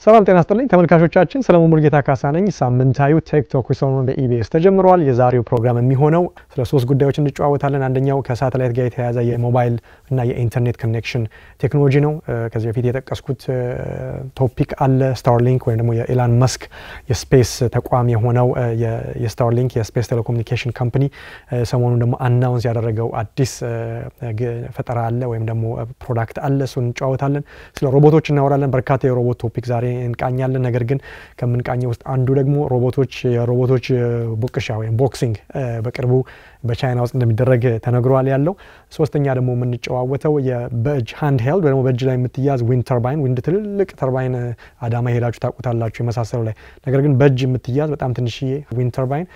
ሰላም ጤና ይስጥልኝ ተመልካቾቻችን ሰለሞን ሙርጌታ ካሳ ነኝ ሳምንታዩ ቲክቶክ ሰሞኑን በኢቢኤስ ተጀምሯል የዛሬው ፕሮግራም የሚሆነው ስለ ሶስት ጉዳዮች እንጫወታለን አንደኛው ከሳተላይት ጋር የተያያዘ የሞባይል እና የኢንተርኔት ኮኔክሽን ቴክኖሎጂ ነው ከዚህ በፊት የጠቀስኩት ቶፒክ አለ ስታርሊንክ ወይም ደግሞ የኤላን መስክ የስፔስ ተቋም የሆነው የስታርሊንክ የስፔስ ቴሌኮሙኒኬሽን ካምፓኒ ሰሞኑን ደግሞ አናውንስ ያደረገው አዲስ ፈጠራ አለ ወይም ደግሞ ፕሮዳክት አለ እሱን እንጫወታለን ስለ ሮቦቶች እናወራለን በርካታ የሮቦት ቶፒክ ዛሬ እንቃኛለን ነገር ግን ከምንቃኘው ውስጥ አንዱ ደግሞ የሮቦቶች ቦክሻ ወይም ቦክሲንግ በቅርቡ በቻይና ውስጥ እንደሚደረግ ተነግሯል ያለው ሶስተኛ ደግሞ የምንጨዋወተው የበጅ ሃንድ ሄልድ ወይም በእጅ ላይ የምትያዝ ዊንድ ተርባይን ዊንድ ትልልቅ ተርባይን አዳማ ሄዳችሁ ታውቁታላችሁ የመሳሰሉ ላይ ነገር ግን በእጅ የምትያዝ በጣም ትንሽዬ ዊንድ ተርባይን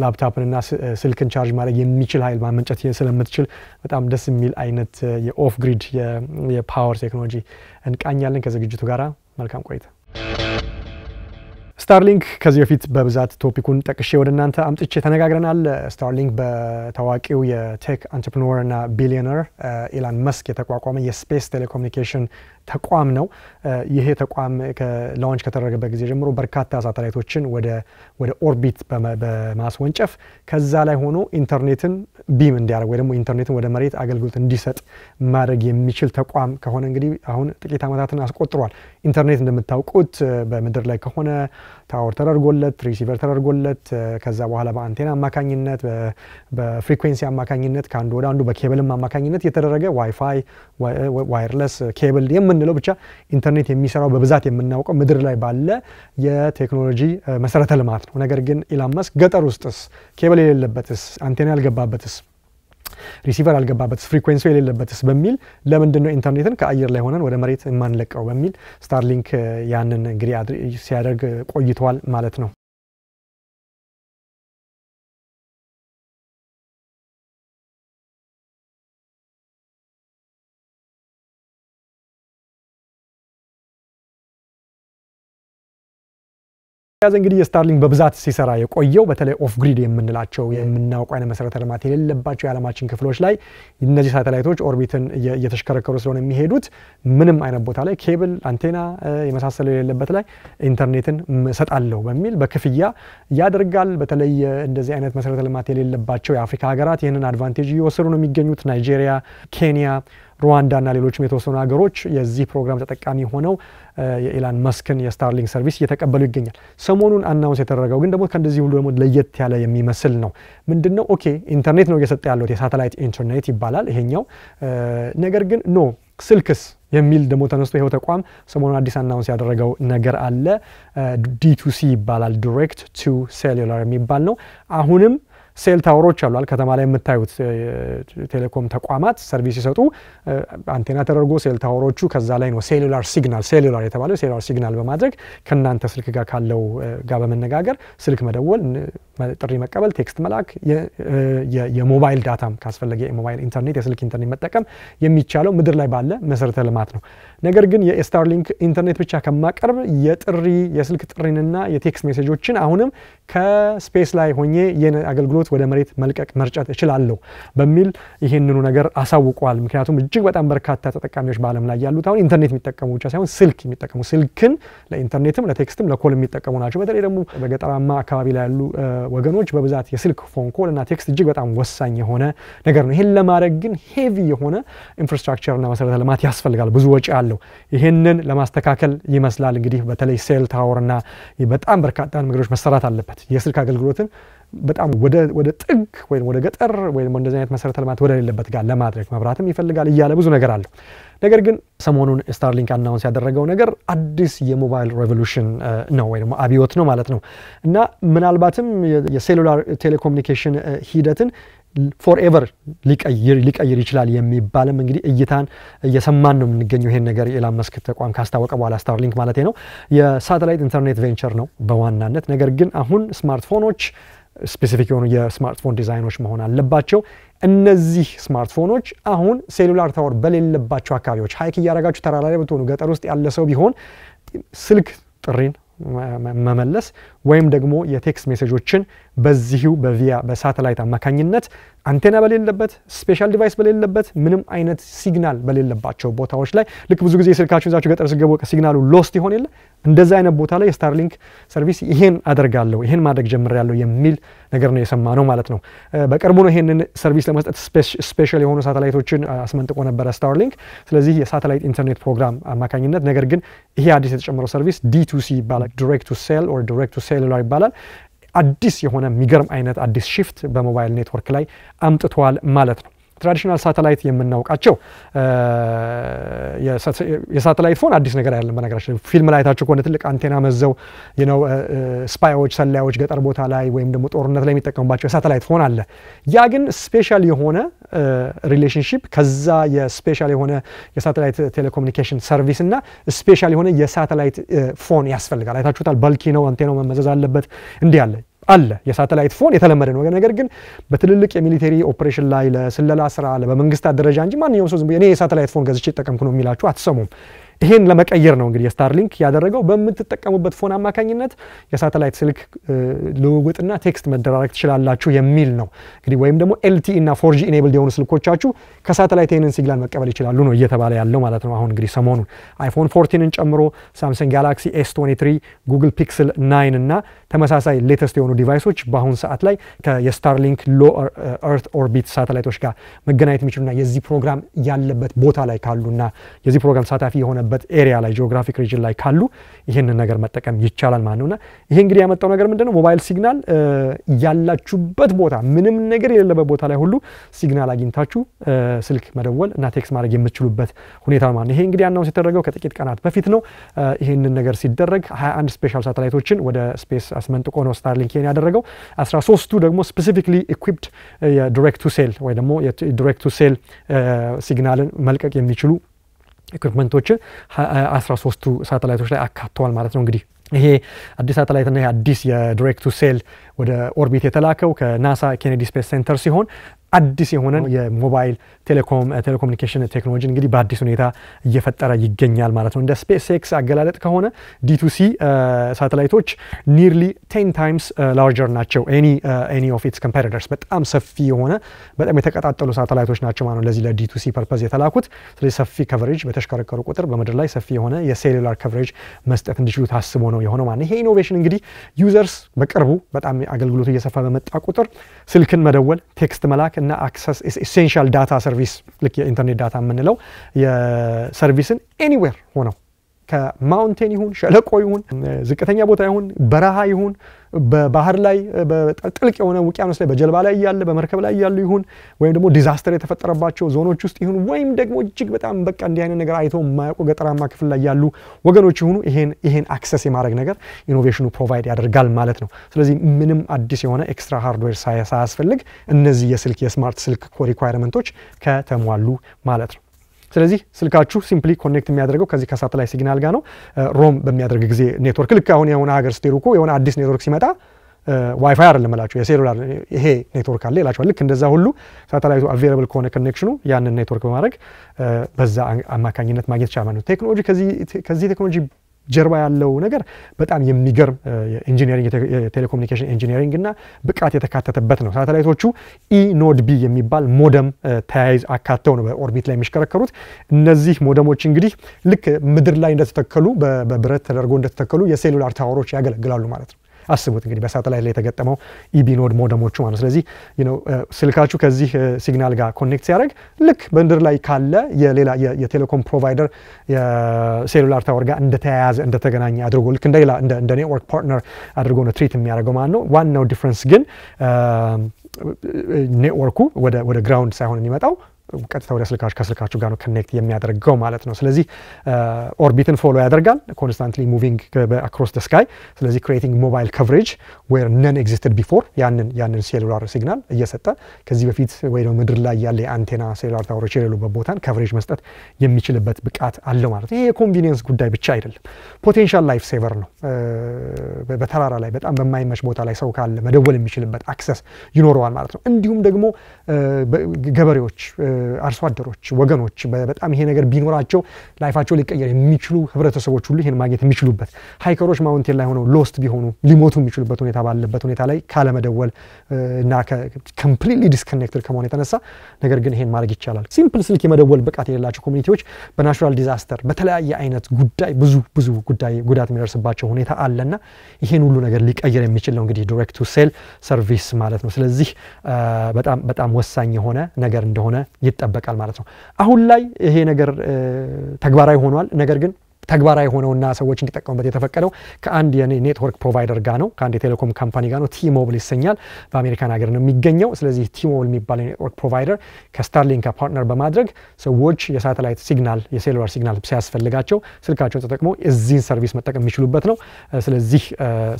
ላፕቶፕንና ስልክን ቻርጅ ማድረግ የሚችል ኃይል ማመንጨት ስለምትችል በጣም ደስ የሚል አይነት የኦፍ ግሪድ የፓወር ቴክኖሎጂ እንቃኛለን ከዝግጅቱ ጋራ መልካም ቆይታ ስታርሊንክ ከዚህ በፊት በብዛት ቶፒኩን ጠቅሼ ወደናንተ አምጥቼ ተነጋግረናል ስታርሊንክ በታዋቂው የቴክ አንትረፕረነር እና ቢሊዮነር ኤላን መስክ የተቋቋመ የስፔስ ቴሌኮሙኒኬሽን ተቋም ነው ይሄ ተቋም ከላውንች ከተደረገበት ጊዜ ጀምሮ በርካታ ሳተላይቶችን ወደ ኦርቢት በማስወንጨፍ ከዛ ላይ ሆኖ ኢንተርኔትን ቢም እንዲያደርግ ወይ ደግሞ ኢንተርኔትን ወደ መሬት አገልግሎት እንዲሰጥ ማድረግ የሚችል ተቋም ከሆነ እንግዲህ አሁን ጥቂት አመታትን አስቆጥሯል ኢንተርኔት እንደምታውቁት በምድር ላይ ከሆነ ታወር ተደርጎለት ሪሲቨር ተደርጎለት ከዛ በኋላ በአንቴና አማካኝነት በፍሪኩዌንሲ አማካኝነት ከአንዱ ወደ አንዱ በኬብልም አማካኝነት የተደረገ ዋይፋይ ዋየርለስ ኬብል የምንለው ብቻ ኢንተርኔት የሚሰራው በብዛት የምናውቀው ምድር ላይ ባለ የቴክኖሎጂ መሰረተ ልማት ነው ነገር ግን ኤላን መስክ ገጠር ውስጥስ ኬብል የሌለበትስ አንቴና ያልገባበትስ ሪሲቨር ያልገባበትስ ፍሪኩዌንሲ የሌለበትስ በሚል ለምንድነው ኢንተርኔትን ከአየር ላይ ሆነን ወደ መሬት ማንለቀው በሚል ስታርሊንክ ያንን እንግዲህ ሲያደርግ ቆይቷል ማለት ነው ያዘ እንግዲህ የስታርሊንክ በብዛት ሲሰራ የቆየው በተለይ ኦፍ ግሪድ የምንላቸው የምናውቀው አይነት መሰረተ ልማት የሌለባቸው የዓለማችን ክፍሎች ላይ እነዚህ ሳተላይቶች ኦርቢትን እየተሽከረከሩ ስለሆነ የሚሄዱት ምንም አይነት ቦታ ላይ ኬብል አንቴና የመሳሰለው የሌለበት ላይ ኢንተርኔትን ሰጣለው በሚል በክፍያ ያደርጋል በተለይ እንደዚህ አይነት መሰረተ ልማት የሌለባቸው የአፍሪካ ሀገራት ይሄንን አድቫንቴጅ እየወሰዱ ነው የሚገኙት ናይጄሪያ ኬንያ ሩዋንዳ እና ሌሎችም የተወሰኑ ሀገሮች የዚህ ፕሮግራም ተጠቃሚ ሆነው የኤላን መስክን የስታርሊንክ ሰርቪስ እየተቀበሉ ይገኛል ሰሞኑን አናውንስ የተደረገው ግን ደግሞ ከእንደዚህ ሁሉ ደግሞ ለየት ያለ የሚመስል ነው ምንድነው ኦኬ ኢንተርኔት ነው እየሰጠ ያለው የሳተላይት ኢንተርኔት ይባላል ይሄኛው ነገር ግን ኖ ስልክስ የሚል ደግሞ ተነስቶ ይሄው ተቋም ሰሞኑን አዲስ አናውንስ ያደረገው ነገር አለ D2C ይባላል ዳይሬክት ቱ ሴሉላር የሚባል ነው አሁንም ሴል ታወሮች አሉ ከተማ ላይ የምታዩት ቴሌኮም ተቋማት ሰርቪስ ይሰጡ አንቴና ተደርጎ ሴል ታወሮቹ ከዛ ላይ ነው ሴሉላር የተባለው ሴሉላር ሲግናል በማድረግ ከናንተ ስልክ ጋር ካለው ጋር በመነጋገር ስልክ መደወል ጥሪ መቀበል ቴክስት መላክ የሞባይል ዳታም ካስፈለገ የሞባይል ኢንተርኔት የስልክ ኢንተርኔት መጠቀም የሚቻለው ምድር ላይ ባለ መሰረተ ልማት ነው ነገር ግን የስታርሊንክ ኢንተርኔት ብቻ ከማቀርብ የስልክ ጥሪንና የቴክስት ሜሴጆችን አሁንም ከስፔስ ላይ ሆኜ አገልግሎት ወደ መሬት መልቀቅ መርጨት እችላለሁ በሚል ይሄንኑ ነገር አሳውቋል ምክንያቱም እጅግ በጣም በርካታ ተጠቃሚዎች በአለም ላይ ያሉት አሁን ኢንተርኔት የሚጠቀሙ ብቻ ሳይሆን ስልክ የሚጠቀሙ ስልክን ለኢንተርኔትም ለቴክስትም ለኮል የሚጠቀሙ ናቸው በተለይ ደግሞ በገጠራማ አካባቢ ላይ ያሉ ወገኖች በብዛት የስልክ ፎን ኮል እና ቴክስት እጅግ በጣም ወሳኝ የሆነ ነገር ነው ይሄን ለማድረግ ግን ሄቪ የሆነ ኢንፍራስትራክቸር እና መሰረተ ልማት ያስፈልጋል ብዙ ወጪ አለው ይሄንን ለማስተካከል ይመስላል እንግዲህ በተለይ ሴል ታወርና በጣም በርካታ ነገሮች መሰራት አለበት የስልክ አገልግሎትን በጣም ወደ ጥግ ወይ ወደ ገጠር ወይ እንደዚህ አይነት መሰረተ ልማት ወደ ሌለበት ጋር ለማድረግ መብራትም ይፈልጋል ይያለ ብዙ ነገር አለ ነገር ግን ሰሞኑን ስታርሊንክ አናውንስ ያደረገው ነገር አዲስ የሞባይል ሬቮሉሽን ነው ወይ ደግሞ አብዮት ነው ማለት ነው እና ምናልባትም የሴሉላር ቴሌኮሙኒኬሽን ሂደትን ፎርኤቨር ሊቀይር ይችላል የሚባልም እንግዲህ እይታን እየሰማን ነው የምንገኘው ይሄን ነገር ኤላን መስክ ተቋም ካስታወቀ በኋላ ስታርሊንክ ማለት ነው የሳተላይት ኢንተርኔት ቬንቸር ነው በዋናነት ነገር ግን አሁን ስማርትፎኖች ስፔሲፊክ የሆኑ የስማርትፎን ዲዛይኖች መሆን አለባቸው እነዚህ ስማርትፎኖች አሁን ሴሉላር ታወር በሌለባቸው አካባቢዎች ሃይክ እያደረጋችሁ ተራራ ላይ ብትሆኑ ገጠር ውስጥ ያለ ሰው ቢሆን ስልክ ጥሪን መመለስ ወይም ደግሞ የቴክስት ሜሴጆችን በዚሁ በሳተላይት አማካኝነት አንቴና በሌለበት ስፔሻል ዲቫይስ በሌለበት ምንም አይነት ሲግናል በሌለባቸው ቦታዎች ላይ ልክ ብዙ ጊዜ ስልካችሁን ይዛችሁ ገጠር ሲገቡ ሲግናሉ ሎስት ይሆን የለ እንደዛ አይነት ቦታ ላይ ስታርሊንክ ሰርቪስ ይሄን አደርጋለሁ ይሄን ማድረግ ጀምሬያለሁ የሚል ነገር ነው የሰማነው ማለት ነው በቅርቡ ነው ይሄንን ሰርቪስ ለመስጠት ስፔሻል የሆኑ ሳተላይቶችን አስመንጥቆ ነበር ስታርሊንክ ስለዚህ የሳተላይት ኢንተርኔት ፕሮግራም አማካኝነት ነገር ግን ይሄ አዲስ የተጨመረው ሰርቪስ D2C ይባላል direct to cell or direct to cellular ይባላል አዲስ የሆነ የሚገርም አይነት አዲስ shift በሞባይል ኔትወርክ ላይ አምጥቷል ማለት ነው ትራዲሽናል ሳተላይት የምናውቃቸው የሳተላይት ፎን አዲስ ነገር አይደለም በነገራችን ፊልም ላይ ታችሁ ኮነ ትልቅ አንቴና መዘው ስፓይዎች ሰላዮች ገጠር ቦታ ላይ ወይም ደግሞ ጦርነት ላይ የሚጠቀሙባቸው የሳተላይት ፎን አለ ያ ግን ስፔሻል የሆነ ሪሌሽንሺፕ ከዛ የስፔሻል የሆነ የሳተላይት ቴሌኮሙኒኬሽን ሰርቪስ እና ስፔሻል የሆነ የሳተላይት ፎን ያስፈልጋል አይታችሁታል ባልኪ ነው አንቴናው መመዘዝ አለበት እንዲህ አለ የሳተላይት ፎን የተለመደ ነው ነገር ግን በትልልቅ የሚሊተሪ ኦፕሬሽን ላይ ለስለላ ስራ ለበመንግስታት ደረጃ እንጂ ማንኛውም ሰው ዝም ብሎ እኔ የሳተላይት ፎን ገዝቼ ተጠቀምኩ ነው የሚላችሁ አትሰሙም ይሄን ለመቀየር ነው እንግዲህ ስታርሊንክ ያደረገው በመትጠቀሙበት ፎን አማካኝነት የሳተላይት ስልክ ልውውጥና ቴክስት መደራረግ ትችላላችሁ የሚል ነው እንግዲህ ወይም ደግሞ LTE እና 4G ኢኔብልድ የሆኑ ስልኮቻችሁ ከሳተላይት ይሄንን ሲግናል መቀበል ይችላሉ ነው እየተባለ ያለው ማለት ነው አሁን እንግዲህ ሰሞኑን አይፎን 14ን ጨምሮ ሳምሰንግ ጋላክሲ S23 ጉግል ፒክሰል 9 እና ተመሳሳይ ሌተስት የሆኑ ዲቫይሶች በአሁን ሰዓት ላይ የስታርሊንክ ሎ ኤርት ኦርቢት ሳተላይቶች ጋር መገናኘት የሚችሉና የዚህ ፕሮግራም ያለበት ቦታ ላይ ካሉና የዚህ ፕሮግራም ሳታፊ የሆነ ኤሪያ ላይ ጂኦግራፊክ ሪጅን ላይ ካሉ ይሄንን ነገር መጠቀም ይቻላል ማለት ነውና ይሄ እንግዲህ ያመጣው ነገር ምንድነው ሞባይል ሲግናል ያላችሁበት ቦታ ምንም ነገር የሌለበት ቦታ ላይ ሁሉ ሲግናል አግኝታችሁ ስልክ መደወል እና ቴክስት ማድረግ የምትችሉበት ሁኔታ ማለት ነው ይሄ እንግዲህ አናውንስ የተደረገው ከጥቂት ቀናት በፊት ነው ይሄንን ነገር ሲደረግ 21 ስፔሻል ሳተላይቶችን ወደ ስፔስ አስመንጥቆ ነው ስታርሊንክ ይሄን ያደረገው 13ቱ ደግሞ ስፔሲፊክሊ ኢኩዊፕድ የዳይሬክት ቱ ሴል ወይ ደግሞ የዳይሬክት ቱ ሴል ሲግናልን መልቀቅ የሚችሉ ኢኩዊፕመንቶች 13ቱ ሳተላይቶች ላይ አካተዋል ማለት ነው እንግዲህ ይሄ አዲስ ሳተላይት እና አዲስ የዳይሬክት ቱ ሴል ወደ ኦርቢት የተላከው ከናሳ ኬኔዲ ስፔስ ሴንተር ሲሆን አዲስ የሆነ የሞባይል ቴሌኮሙኒኬሽን ቴክኖሎጂ እንግዲህ በአዲስ ሁኔታ እየፈጠረ ይገኛል ማለት ነው እንደ ስፔስ ኤክስ አገላለጥ ከሆነ D2C ሳተላይቶች nearly 10 times larger ናቸው any of its competitors በጣም ሰፊ የሆነ በጣም የተቀጣጠሉ ሳተላይቶች ናቸው ማለት ነው ለዚህ ለD2C ፐርፐዝ የተላኩት ስለዚህ ሰፊ ከቨሬጅ በተሽከረከሩ ቁጥር በመድር ላይ ሰፊ የሆነ የሴሉላር ከቨሬጅ መስጠት እንዲችሉ ታስቦ ነው የሆነው ማለት ይሄ ኢኖቬሽን እንግዲህ ዩዘርስ በቅርቡ በጣም አገልግሎቱ እየሰፋ በመጣ ቁጥር ስልክን መደወል ቴክስት መላክ እና አክሰስ ኤሴንሻል ዳታ ሰርቪስ ልክ የኢንተርኔት ዳታ የምንለው የሰርቪስን ኤኒዌር ሆነው ከማውንቴን ይሁን ሸለቆ ይሁን ዝቅተኛ ቦታ ይሁን በረሃ ይሁን በባህር ላይ በጥልቅ የሆነ ውቅያኖስ ላይ በጀልባ ላይ ያለ በመርከብ ላይ ያሉ ይሁን ወይም ደግሞ ዲዛስተር የተፈጠረባቸው ዞኖች ውስጥ ይሁን ወይም ደግሞ እጅግ በጣም በቃ እንዲህ አይነት ነገር አይቶ የማያውቁ ገጠራማ ክፍል ላይ ያሉ ወገኖች ይሁኑ ይሄን አክሰስ የማድረግ ነገር ኢኖቬሽኑ ፕሮቫይድ ያደርጋል ማለት ነው ስለዚህ ምንም አዲስ የሆነ ኤክስትራ ሃርድዌር ሳያስፈልግ እነዚህ የስማርት ስልክ ሪኳየርመንቶች ከተሟሉ ማለት ነው ስለዚህ ስልካችሁ ሲምፕሊ ኮኔክት የሚያደርገው ከዚህ ከሳተላይት ሲግናል ጋር ነው ሮም በሚያደርግ ጊዜ ኔትወርክ ልክ አሁን የሆነ ሀገር ስትሄዱኮ የሆነ አዲስ ኔትወርክ ሲመጣ ዋይፋይ አይደለም እላችሁ የሴሉላር ይሄ ኔትወርክ አለ ይላችኋል ልክ እንደዛ ሁሉ ሳተላይቱ አቬይላብል ከሆነ ኮኔክሽኑ ያንን ኔትወርክ በማድረግ በዛ አማካኝነት ማግኘት ይቻላል ነው ቴክኖሎጂ ከዚህ ቴክኖሎጂ ጀርባ ያለው ነገር በጣም የሚገርም ኢንጂነሪንግ ቴሌኮሙኒኬሽን ኢንጂነሪንግ እና ብቃት የተካተተበት ነው ሳተላይቶቹ ኢኖድ ቢ የሚባል ሞደም ተያይዝ አካተው ነው በኦርቢት ላይ የሚሽከረከሩት እነዚህ ሞደሞች እንግዲህ ልክ ምድር ላይ እንደተተከሉ በብረት ተደርጎ እንደተተከሉ የሴሉላር ታወሮች ያገለግላሉ ማለት ነው አስቡት እንግዲህ በሳተላይት ላይ የተገጠመው ኢቢኖድ ሞደሞቹ ማለት ስለዚህ ስልካችሁ ከዚህ ሲግናል ጋር ኮኔክት ሲያደርግ ልክ በእንድር ላይ ካለ የሌላ የቴሌኮም ፕሮቫይደር የሴሉላር ታወር ጋር እንደተያያዘ እንደተገናኘ አድርጎ ልክ እንደ ኔትወርክ ፓርትነር አድርጎ ነው ትሪት የሚያደርገው ማለት ነው ዋናው ዲፍረንስ ግን ኔትወርኩ ወደ ግራውንድ ሳይሆን የሚመጣው ቀጥታ ወደ ከስልካችሁ ጋር ነው ኮኔክት የሚያደርገው ማለት ነው። ስለዚህ ኦርቢትን ፎሎ ያደርጋል ኮንስታንትሊ ሙቪንግ አክሮስ ደ ስካይ። ስለዚህ ክሬቲንግ ሞባይል ኮቨሬጅ ዌር ነን ኤግዚስትድ ቢፎር ያንን ሴሉላር ሲግናል እየሰጠ ከዚህ በፊት ወይ ደግሞ ምድር ላይ ያለ የአንቴና ሴሉላር ታወሮች የሌሉበት ቦታን ኮቨሬጅ መስጠት የሚችልበት ብቃት አለው ማለት ነው። ይሄ የኮንቪኒየንስ ጉዳይ ብቻ አይደለም፣ ፖቴንሻል ላይፍ ሴቨር ነው። በተራራ ላይ በጣም በማይመች ቦታ ላይ ሰው ካለ መደወል የሚችልበት አክሰስ ይኖረዋል ማለት ነው። እንዲሁም ደግሞ ገበሬዎች፣ አርሶ አደሮች፣ ወገኖች በጣም ይሄ ነገር ቢኖራቸው ላይፋቸው ሊቀየር የሚችሉ ህብረተሰቦች ሁሉ ይሄን ማግኘት የሚችሉበት፣ ሃይከሮች ማውንቴን ላይ ሆነው ሎስት ቢሆኑ ሊሞቱ የሚችሉበት ሁኔታ ባለበት ሁኔታ ላይ ካለመደወል እና ኮምፕሊትሊ ዲስኮኔክትድ ከመሆን የተነሳ ነገር ግን ይሄን ማድረግ ይቻላል። ሲምፕል ስልክ የመደወል ብቃት የሌላቸው ኮሚኒቲዎች በናቹራል ዲዛስተር በተለያየ አይነት ጉዳይ ብዙ ጉዳት የሚደርስባቸው ሁኔታ አለና ይሄን ሁሉ ነገር ሊቀየር የሚችል ነው እንግዲህ ዳይሬክት ቱ ሴል ሰርቪስ ማለት ነው። ስለዚህ በጣም ወሳኝ የሆነ ነገር እንደሆነ ይጠበቃል ማለት ነው። አሁን ላይ ይሄ ነገር ተግባራዊ ሆኗል። ነገር ግን ተግባራዊ ሆነውና ሰዎች እንዲጠቀሙበት የተፈቀደው ከአንድ የኔትወርክ ፕሮቫይደር ጋር ነው፣ ከአንድ የቴሌኮም ካምፓኒ ጋር ነው። ቲ-ሞባይል ይሰኛል። በአሜሪካን ሀገር ነው የሚገኘው። ስለዚህ ቲ-ሞባይል የሚባለው የኔትወርክ ፕሮቫይደር ከስታርሊንክ ፓርትነር በማድረግ ሰዎች የሳተላይት ሲግናል የሴሉላር ሲግናል ሲያስፈልጋቸው ስልካቸውን ተጠቅመው እዚህን ሰርቪስ መጠቀም የሚችሉበት ነው። ስለዚህ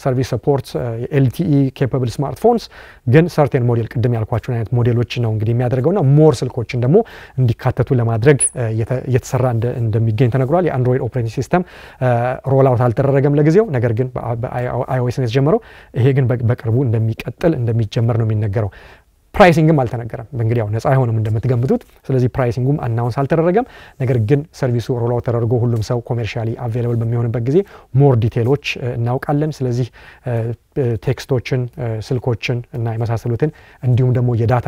ሰርቪስ ሰፖርት ኤልቲኢ ኬፓብል ስማርትፎንስ ግን ሰርቴን ሞዴል ቅድም ያልኳቸውን አይነት ሞዴሎች ነው እንግዲህ የሚያደርገውና ሞር ስልኮችን ደግሞ እንዲካተቱ ለማድረግ እየተሰራ እንደሚገኝ ተነግሯል። የአንድሮይድ ኦፕሬቲንግ ሲስተም ሮል አውት አልተደረገም ለጊዜው፣ ነገር ግን በአይኦኤስ ነው የተጀመረው። ይሄ ግን በቅርቡ እንደሚጀመር ነው የሚነገረው። ፕራይሲንግም አልተነገረም። እንግዲህ ያው ነፃ አይሆንም እንደምትገምቱት። ስለዚህ ፕራይሲንጉም አናውንስ አልተደረገም። ነገር ግን ሰርቪሱ ሮል አውት ተደርጎ ሁሉም ሰው ኮሜርሻሊ አቬይላብል በሚሆንበት ጊዜ ሞር ዲቴሎች እናውቃለን። ስለዚህ ቴክስቶችን፣ ስልኮችን እና የመሳሰሉትን እንዲሁም ደግሞ የዳታ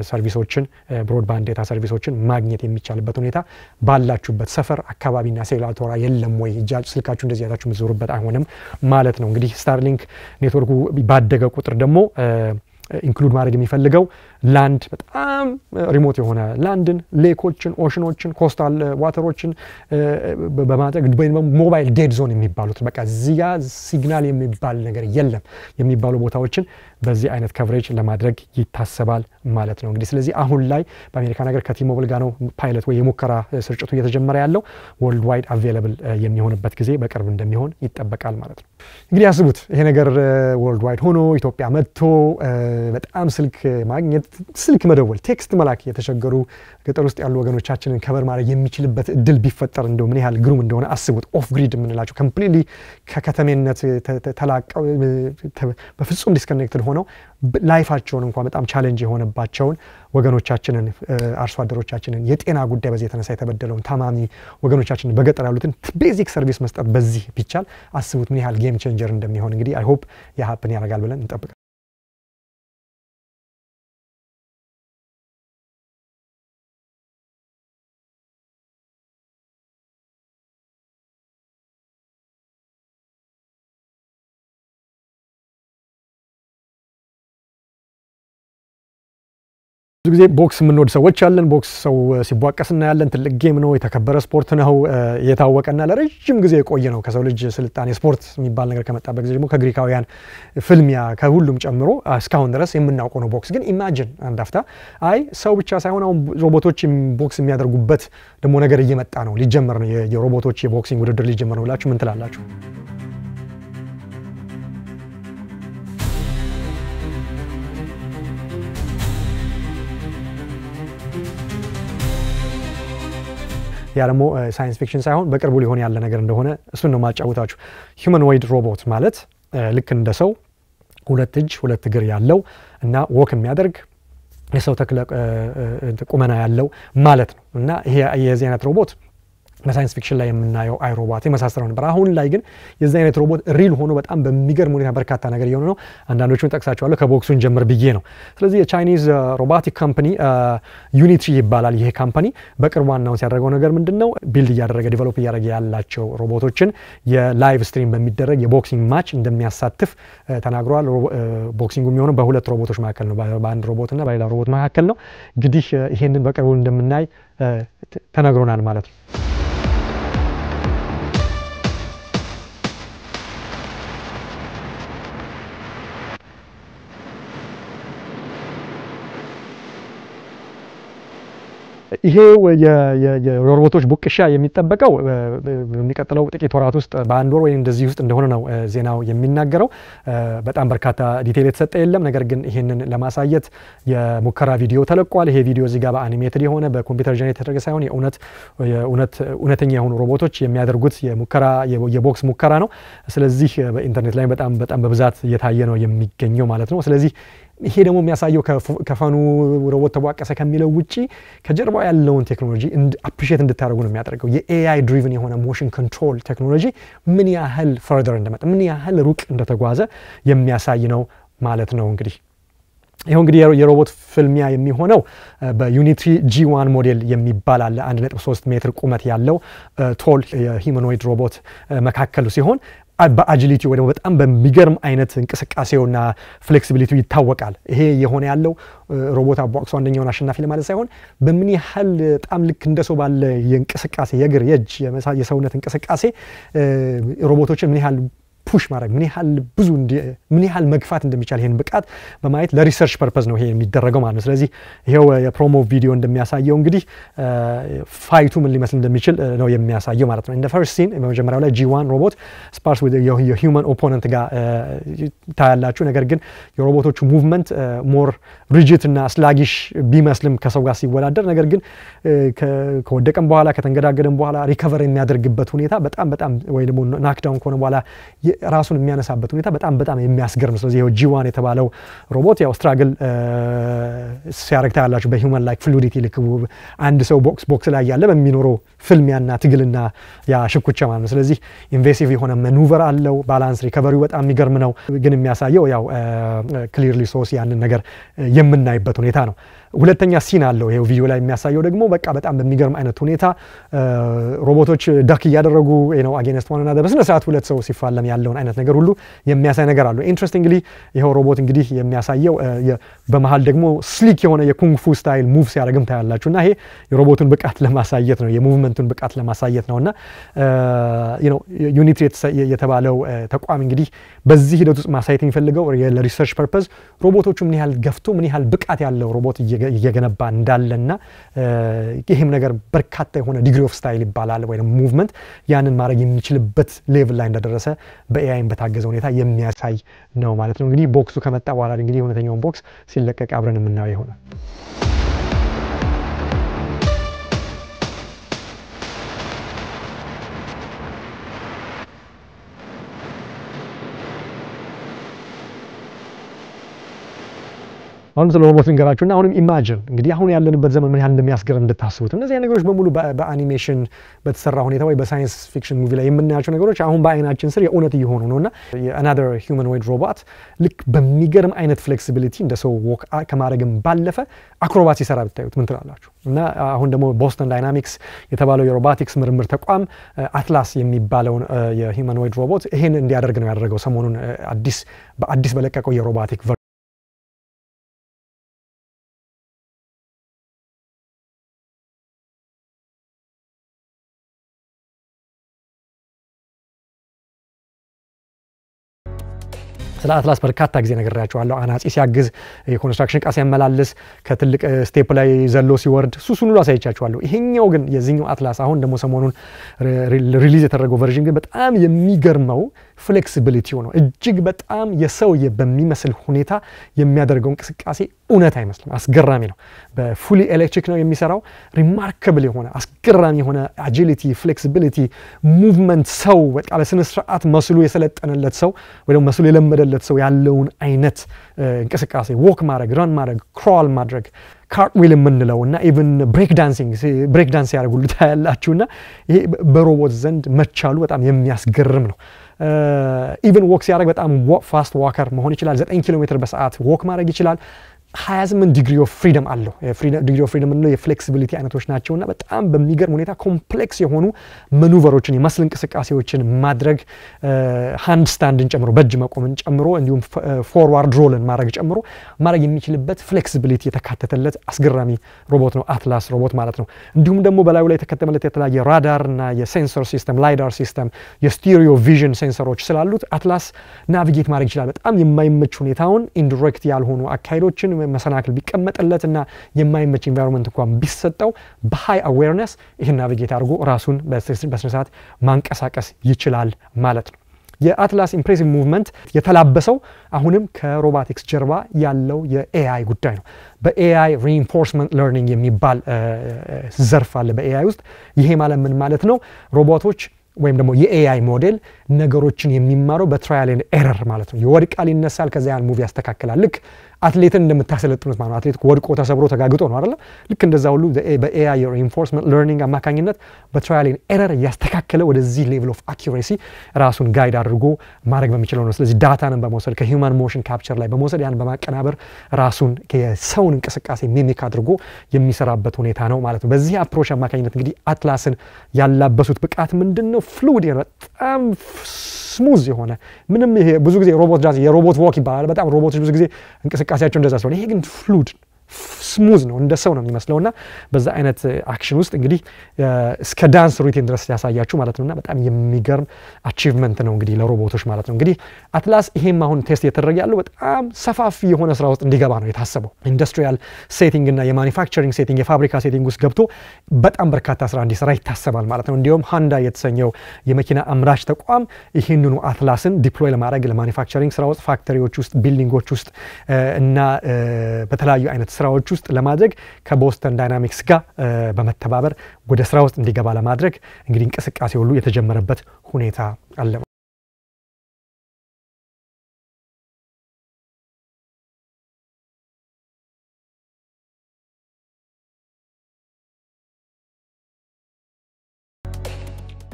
ሰርቪሶችን ብሮድባንድ ዳታ ሰርቪሶችን ማግኘት የሚቻልበት ሁኔታ ባላችሁበት ሰፈር አካባቢና ሴሉላር ታወር የለም ወይ ስልካችሁ እንደዚህ ያታችሁ የምትዞሩበት አይሆንም ማለት ነው። እንግዲህ ስታርሊንክ ኔትወርኩ ባደገ ቁጥር ደግሞ ኢንክሉድ ማድረግ የሚፈልገው ላንድ በጣም ሪሞት የሆነ ላንድን፣ ሌኮችን፣ ኦሽኖችን፣ ኮስታል ዋተሮችን በማድረግ ሞባይል ዴድ ዞን የሚባሉት በቃ እዚያ ሲግናል የሚባል ነገር የለም የሚባሉ ቦታዎችን በዚህ አይነት ከቨሬጅ ለማድረግ ይታሰባል ማለት ነው። እንግዲህ ስለዚህ አሁን ላይ በአሜሪካን ሀገር ከቲ-ሞባይል ጋር ነው ፓይለት ወይ የሙከራ ስርጭቱ እየተጀመረ ያለው። ወርልድ ዋይድ አቬይላብል የሚሆንበት ጊዜ በቅርብ እንደሚሆን ይጠበቃል ማለት ነው። እንግዲህ አስቡት ይሄ ነገር ወርልድ ዋይድ ሆኖ ኢትዮጵያ መጥቶ በጣም ስልክ ማግኘት፣ ስልክ መደወል፣ ቴክስት መላክ የተቸገሩ ገጠር ውስጥ ያሉ ወገኖቻችንን ከበር ማድረግ የሚችልበት እድል ቢፈጠር እንደው ምን ያህል ግሩም እንደሆነ አስቡት። ኦፍ ግሪድ የምንላቸው ኮምፕሊትሊ ከከተሜነት ተላቀው በፍጹም ዲስኮኔክትድ ሆነው ላይፋቸውን እንኳን በጣም ቻሌንጅ የሆነባቸውን ወገኖቻችንን፣ አርሶ አደሮቻችንን የጤና ጉዳይ በዚህ የተነሳ የተበደለውን ታማሚ ወገኖቻችንን በገጠር ያሉትን ቤዚክ ሰርቪስ መስጠት በዚህ ቢቻል አስቡት ምን ያህል ጌም ቼንጀር እንደሚሆን። እንግዲህ አይ ሆፕ ያሀፕን ያደርጋል ብለን እንጠብቃለን። ብዙ ጊዜ ቦክስ የምንወድ ሰዎች አለን። ቦክስ ሰው ሲቧቀስ እናያለን። ትልቅ ጌም ነው፣ የተከበረ ስፖርት ነው፣ የታወቀና ለረጅም ጊዜ የቆየ ነው። ከሰው ልጅ ስልጣኔ ስፖርት የሚባል ነገር ከመጣበት ጊዜ ደግሞ ከግሪካውያን ፍልሚያ ከሁሉም ጨምሮ እስካሁን ድረስ የምናውቀው ነው ቦክስ። ግን ኢማጂን አንድ አፍታ አይ ሰው ብቻ ሳይሆን አሁን ሮቦቶች ቦክስ የሚያደርጉበት ደግሞ ነገር እየመጣ ነው፣ ሊጀመር ነው፣ የሮቦቶች የቦክሲንግ ውድድር ሊጀመር ነው ብላችሁ ምን ትላላችሁ? ያ ደግሞ ሳይንስ ፊክሽን ሳይሆን በቅርቡ ሊሆን ያለ ነገር እንደሆነ እሱን ነው ማጫወታችሁ። ሂዩማኖይድ ሮቦት ማለት ልክ እንደ ሰው ሁለት እጅ ሁለት እግር ያለው እና ወክ የሚያደርግ የሰው ተክለ ቁመና ያለው ማለት ነው። እና ይሄ የዚህ አይነት ሮቦት በሳይንስ ፊክሽን ላይ የምናየው አይሮቦት የመሳሰለው ነበር። አሁን ላይ ግን የዚህ አይነት ሮቦት ሪል ሆኖ በጣም በሚገርም ሁኔታ በርካታ ነገር እየሆነ ነው። አንዳንዶቹን ጠቅሳቸዋለሁ። ከቦክሱን ጀምር ብዬ ነው። ስለዚህ የቻይኒዝ ሮቦቲክ ካምፓኒ ዩኒትሪ ይባላል። ይሄ ካምፓኒ በቅርቡ አናውንስ ያደረገው ነገር ምንድነው? ቢልድ እያደረገ ዲቨሎፕ እያደረገ ያላቸው ሮቦቶችን የላይቭ ስትሪም በሚደረግ የቦክሲንግ ማች እንደሚያሳትፍ ተናግሯል። ቦክሲንጉ የሚሆነው በሁለት ሮቦቶች መካከል ነው፣ በአንድ ሮቦትና በሌላ ሮቦት መካከል ነው። እንግዲህ ይሄንን በቅርቡ እንደምናይ ተነግሮናል ማለት ነው። ይሄ የሮቦቶች ቡቅሻ የሚጠበቀው በሚቀጥለው ጥቂት ወራት ውስጥ በአንድ ወር ወይ እንደዚህ ውስጥ እንደሆነ ነው ዜናው የሚናገረው። በጣም በርካታ ዲቴል የተሰጠ የለም። ነገር ግን ይሄንን ለማሳየት የሙከራ ቪዲዮ ተለቋል። ይሄ ቪዲዮ እዚህ ጋር በአኒሜትድ የሆነ በኮምፒውተር ጀነሬት የተደረገ ሳይሆን እውነተኛ የሆኑ ሮቦቶች የሚያደርጉት የቦክስ ሙከራ ነው። ስለዚህ በኢንተርኔት ላይ በጣም በብዛት እየታየ ነው የሚገኘው ማለት ነው። ስለዚህ ይሄ ደግሞ የሚያሳየው ከፈኑ ሮቦት ተቧቀሰ ከሚለው ውጪ ከጀርባው ያለውን ቴክኖሎጂ አፕሪሺየት እንድታደርጉ ነው የሚያደርገው። የኤአይ ድሪቭን የሆነ ሞሽን ኮንትሮል ቴክኖሎጂ ምን ያህል ፈርደር እንደመጣ ምን ያህል ሩቅ እንደተጓዘ የሚያሳይ ነው ማለት ነው። እንግዲህ ይሄው እንግዲህ የሮቦት ፍልሚያ የሚሆነው በዩኒትሪ G1 ሞዴል የሚባል አለ 1.3 ሜትር ቁመት ያለው ቶል የሂዩማኖይድ ሮቦት መካከሉ ሲሆን በአጂሊቲ ወይ ደግሞ በጣም በሚገርም አይነት እንቅስቃሴውና ፍሌክሲቢሊቲው ይታወቃል። ይሄ የሆነ ያለው ሮቦት አቧቅሶ አንደኛውን አሸናፊ ለማለት ሳይሆን በምን ያህል በጣም ልክ እንደሰው ባለ የእንቅስቃሴ የእግር የእጅ የሰውነት እንቅስቃሴ ሮቦቶችን ምን ያህል ፑሽ ማድረግ ምን ያህል መግፋት እንደሚቻል ይሄን ብቃት በማየት ለሪሰርች ፐርፐዝ ነው ይሄ የሚደረገው ማለት ነው። ስለዚህ ይሄው የፕሮሞ ቪዲዮ እንደሚያሳየው እንግዲህ ፋይቱ ምን ሊመስል እንደሚችል ነው የሚያሳየው ማለት ነው። ኢን ዘ ፈርስት ሲን በመጀመሪያው ላይ G1 ሮቦት ስፓርስ ዊዝ የሂውመን ኦፖነንት ጋር ታያላችሁ። ነገር ግን የሮቦቶቹ ሙቭመንት ሞር ሪጂድ እና ስላጊሽ ቢመስልም ከሰው ጋር ሲወዳደር፣ ነገር ግን ከወደቀም በኋላ ከተንገዳገደም በኋላ ሪከቨር የሚያደርግበት ሁኔታ በጣም ወይ ደግሞ ናክዳውን ከሆነ በኋላ ራሱን የሚያነሳበት ሁኔታ በጣም የሚያስገርም። ስለዚህ ይሄው G1 የተባለው ሮቦት ያው ስትራግል ሲያረግታ ያላችሁ በሂውመን ላይክ ፍሉዲቲ ልክ አንድ ሰው ቦክስ ላይ ያለ በሚኖረው ፍልሚያና ትግልና ያ ሽኩቻ ማለት ነው። ስለዚህ ኢንቬሲቭ የሆነ ማኑቨር አለው። ባላንስ ሪከቨሪው በጣም የሚገርም ነው። ግን የሚያሳየው ያው ክሊርሊ ሶስ ያንን ነገር የምናይበት ሁኔታ ነው። ሁለተኛ ሲን አለው ይሄው ቪዲዮ ላይ የሚያሳየው ደግሞ በጣም በሚገርም አይነት ሁኔታ ሮቦቶች ዳክ እያደረጉ ነው አጌንስት ዋን እና በስነ ስርዓት ሁለት ሰው ሲፋለም ያለውን አይነት ነገር ሁሉ የሚያሳይ ነገር አለው። ኢንትረስቲንግሊ ይሄው ሮቦት እንግዲህ የሚያሳየው በመሃል ደግሞ ስሊክ የሆነ የኩንግ ፉ ስታይል ሙቭ ሲያደርግም ታያላችሁና ይሄ የሮቦቱን ብቃት ለማሳየት ነው የሙቭመንቱን ብቃት ለማሳየት ነውና ዩኒትሪ የተባለው ተቋም እንግዲህ በዚህ ሂደት ውስጥ ማሳየት የሚፈልገው ለሪሰርች ፐርፐዝ ሮቦቶቹ ምን ያህል ገፍቶ ምን ያህል ብቃት ያለው ሮቦት እየገነባ እንዳለና ይሄም ነገር በርካታ የሆነ ዲግሪ ኦፍ ስታይል ይባላል ወይ ሙቭመንት ያንን ማድረግ የሚችልበት ሌቭል ላይ እንደደረሰ በኤአይም በታገዘ ሁኔታ የሚያሳይ ነው ማለት ነው። እንግዲህ ቦክሱ ከመጣ በኋላ እንግዲህ እውነተኛውን ቦክስ ሲለቀቅ አብረን የምናየው ይሆናል። አሁን ስለ ሮቦት እንገራችሁና አሁንም ኢማጂን እንግዲህ አሁን ያለንበት ዘመን ምን ያህል እንደሚያስገርም እንድታስቡት እነዚህ ነገሮች በሙሉ በአኒሜሽን በተሰራ ሁኔታ ወይ በሳይንስ ፊክሽን ሙቪ ላይ የምናያቸው ነገሮች አሁን በአይናችን ስር የእውነት እየሆኑ ነውና another humanoid robot ልክ በሚገርም አይነት ፍሌክሲቢሊቲ እንደ ሰው ወክ ከማድረግም ባለፈ አክሮባሲ ሰራ ብታዩት ምን ትላላችሁ? እና አሁን ደግሞ ቦስተን ዳይናሚክስ የተባለው የሮቦቲክስ ምርምር ተቋም አትላስ የሚባለውን የሂውማኖይድ ሮቦት ይሄን እንዲያደርግ ነው ያደረገው ሰሞኑን በአዲስ በለቀቀው የሮቦቲክ ስለ አትላስ በርካታ ጊዜ ነግሬያቸዋለሁ። አናጺ ሲያግዝ የኮንስትራክሽን ቃስ ያመላልስ ከትልቅ ስቴፕ ላይ ዘሎ ሲወርድ ሱሱን ሁሉ አሳይቻችኋለሁ። ይሄኛው ግን የዚህኛው አትላስ አሁን ደግሞ ሰሞኑን ሪሊዝ የተደረገው ቨርዥን ግን በጣም የሚገርመው ፍሌክሲቢሊቲው ነው። እጅግ በጣም የሰው በሚመስል ሁኔታ የሚያደርገው እንቅስቃሴ እውነት አይመስልም፣ አስገራሚ ነው። በፉሊ ኤሌክትሪክ ነው የሚሰራው። ሪማርካብል የሆነ አስገራሚ የሆነ አጂሊቲ፣ ፍሌክሲቢሊቲ፣ ሙቭመንት ሰው በቃ በስነ ስርዓት መስሎ የሰለጠነለት ሰው ወይ ደግሞ መስሎ የለመደለት ሰው ያለውን አይነት እንቅስቃሴ ዎክ ማድረግ፣ ራን ማድረግ፣ ክራል ማድረግ ካርትዊል የምንለው እና ኢቭን ብሬክ ዳንስ ያደርጉሉ ታያላችሁና ይሄ በሮቦት ዘንድ መቻሉ በጣም የሚያስገርም ነው። ኢቭን ዎክ ሲያደርግ በጣም ፋስት ዋከር መሆን ይችላል። 9 ኪሎ ሜትር በሰዓት ዎክ ማድረግ ይችላል። 28 ዲግሪ ኦፍ ፍሪደም አለው። ዲግሪ ኦፍ ፍሪደም ነው የፍሌክሲቢሊቲ አይነቶች ናቸውና በጣም በሚገርም ሁኔታ ኮምፕሌክስ የሆኑ ማኑቨሮችን የመስል እንቅስቃሴዎችን ማድረግ ሃንድ ስታንድን ጨምሮ በእጅ መቆምን ጨምሮ እንዲሁም ፎርዋርድ ሮልን ማድረግ ጨምሮ ማድረግ የሚችልበት ፍሌክሲቢሊቲ የተካተተለት አስገራሚ ሮቦት ነው አትላስ ሮቦት ማለት ነው። እንዲሁም ደግሞ በላዩ ላይ የተከተመለት የተለያየ ራዳር እና የሴንሰር ሲስተም ላይዳር ሲስተም የስቴሪዮ ቪዥን ሴንሰሮች ስላሉት አትላስ ናቪጌት ማድረግ ይችላል። በጣም የማይመች ሁኔታውን ኢንዲሬክት ያልሆኑ አካሄዶችን መሰናክል ቢቀመጥለትና የማይመች ኢንቫይሮንመንት እንኳን ቢሰጠው በሃይ አዌርነስ ይህን ናቪጌት አድርጎ ራሱን በስነ ስርዓት ማንቀሳቀስ ይችላል ማለት ነው። የአትላስ ኢምፕሬሲቭ ሙቭመንት የተላበሰው አሁንም ከሮቦቲክስ ጀርባ ያለው የኤአይ ጉዳይ ነው። በኤአይ ሪኢንፎርስመንት ለርኒንግ የሚባል ዘርፍ አለ በኤአይ ውስጥ። ይሄ ማለት ምን ማለት ነው? ሮቦቶች ወይም ደግሞ የኤአይ ሞዴል ነገሮችን የሚማረው በትራያል ኤንድ ኤረር ማለት ነው። ይወድቃል፣ ይነሳል፣ ከዛ ያን ሙቭ ያስተካክላል። ልክ አትሌትን እንደምታሰለጥኑት ማለት ነው። አትሌት ወድቆ ተሰብሮ ተጋግጦ ነው አይደል? ልክ እንደዛ ሁሉ በኤአይ ሪኢንፎርስመንት ለርኒንግ አማካኝነት በትራያል ኤንድ ኤረር ያስተካከለ ወደዚህ ሌቭል ኦፍ አኪዩሬሲ ራሱን ጋይድ አድርጎ ማድረግ በሚችለው ነው። ስለዚህ ዳታንን በመውሰድ ከሂውማን ሞሽን ካፕቸር ላይ በመውሰድ ያን በማቀናበር ራሱን የሰውን እንቅስቃሴ ሚሚክ አድርጎ የሚሰራበት ሁኔታ ነው ማለት ነው። በዚህ አፕሮች አማካኝነት እንግዲህ አትላስን ያላበሱት ብቃት ምንድነው? ፍሉድ በጣም ስሙዝ የሆነ ምንም ይሄ ብዙ ጊዜ ሮቦት ዳንስ የሮቦት ዋክ ይባላል። በጣም ሮቦቶች ብዙ ጊዜ እንቅስቃሴያቸው እንደዛ ስለሆነ ይሄ ግን ፍሉድ ስሙዝ ነው፣ እንደ ሰው ነው የሚመስለውና በዛ አይነት አክሽን ውስጥ እንግዲህ እስከ ዳንስ ሩቲን ድረስ ያሳያችሁ ማለት ነውና በጣም የሚገርም አቺቭመንት ነው እንግዲህ ለሮቦቶች ማለት ነው። እንግዲህ አትላስ ይሄም አሁን ቴስት እየተደረገ ያለው በጣም ሰፋፊ የሆነ ስራ ውስጥ እንዲገባ ነው የታሰበው። ኢንዱስትሪያል ሴቲንግ እና የማኒፋክቸሪንግ ሴቲንግ የፋብሪካ ሴቲንግ ውስጥ ገብቶ በጣም በርካታ ስራ እንዲሰራ ይታሰባል ማለት ነው። እንዲሁም ሃንዳይ የተሰኘው የመኪና አምራች ተቋም ይህንኑ አትላስን ዲፕሎይ ለማድረግ ለማኒፋክቸሪንግ ስራ ውስጥ ፋክተሪዎች ውስጥ ቢልዲንጎች ውስጥ እና በተለያዩ አይነት ስራዎች ውስጥ ለማድረግ ከቦስተን ዳይናሚክስ ጋር በመተባበር ወደ ስራ ውስጥ እንዲገባ ለማድረግ እንግዲህ እንቅስቃሴ ሁሉ የተጀመረበት ሁኔታ አለ።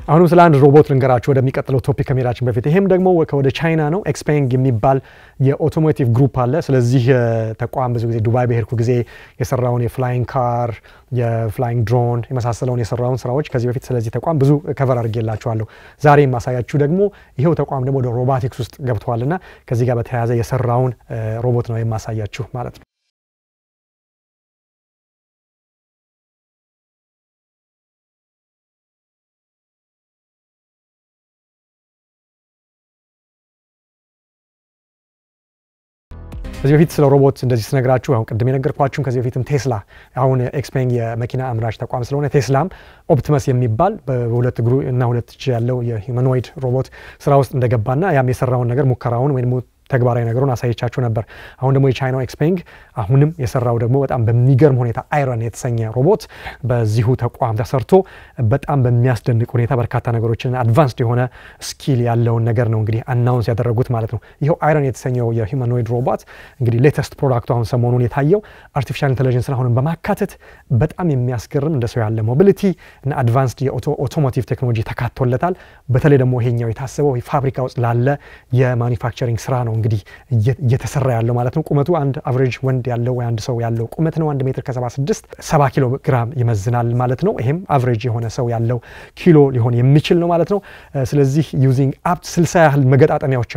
አሁንም ስለ አንድ ሮቦት ልንገራችሁ ወደሚቀጥለው ቶፒክ ከመሄዳችን በፊት። ይሄም ደግሞ ወደ ቻይና ነው። ኤክስፔንግ የሚባል የኦቶሞቲቭ ግሩፕ አለ። ስለዚህ ተቋም ብዙ ጊዜ ዱባይ በሄድኩ ጊዜ የሰራውን የፍላይንግ ካር የፍላይንግ ድሮን የመሳሰለውን የሰራውን ስራዎች ከዚህ በፊት ስለዚህ ተቋም ብዙ ከቨር አድርጌላችኋለሁ። ዛሬ የማሳያችሁ ደግሞ ይሄው ተቋም ደግሞ ወደ ሮቦቲክስ ውስጥ ገብቷልና ከዚህ ጋር በተያያዘ የሰራውን ሮቦት ነው የማሳያችሁ ማለት ነው። ከዚህ በፊት ስለ ሮቦት እንደዚህ ስነግራችሁ አሁን ቅድም የነገርኳችሁ ከዚህ በፊትም ቴስላ አሁን ኤክስፔንግ የመኪና አምራች ተቋም ስለሆነ ቴስላም ኦፕቲመስ የሚባል በሁለት እግሩ እና ሁለት እጅ ያለው የሂውማኖይድ ሮቦት ስራ ውስጥ እንደገባና ያም የሰራውን ነገር ሙከራውን ወይም ተግባራዊ ነገሩን አሳይቻችሁ ነበር። አሁን ደግሞ የቻይናው ኤክስፔንግ አሁንም የሰራው ደግሞ በጣም በሚገርም ሁኔታ አይረን የተሰኘ ሮቦት በዚሁ ተቋም ተሰርቶ በጣም በሚያስደንቅ ሁኔታ በርካታ ነገሮችን አድቫንስድ የሆነ ስኪል ያለውን ነገር ነው እንግዲህ አናውንስ ያደረጉት ማለት ነው። ይሄው አይረን የተሰኘው የሂውማኖይድ ሮቦት እንግዲህ ሌተስት ፕሮዳክቱ አሁን ሰሞኑን የታየው አርቲፊሻል ኢንተለጀንስ አሁን በማካተት በጣም የሚያስገርም እንደሰው ያለ ሞቢሊቲ እና አድቫንስድ የኦቶሞቲቭ ቴክኖሎጂ ተካቶለታል። በተለይ ደግሞ ይሄኛው የታሰበው ፋብሪካ ውስጥ ላለ የማኒፋክቸሪንግ ስራ ነው እንግዲህ እየተሰራ ያለው ማለት ነው። ቁመቱ አንድ አቨሬጅ ወንድ ያለው ወይ አንድ ሰው ያለው ቁመት ነው 1 ሜትር ከ76 70 ኪሎ ግራም ይመዝናል ማለት ነው። ይሄም አቨሬጅ የሆነ ሰው ያለው ኪሎ ሊሆን የሚችል ነው ማለት ነው። ስለዚህ ዩዚንግ አፕ 60 ያህል መገጣጠሚያዎች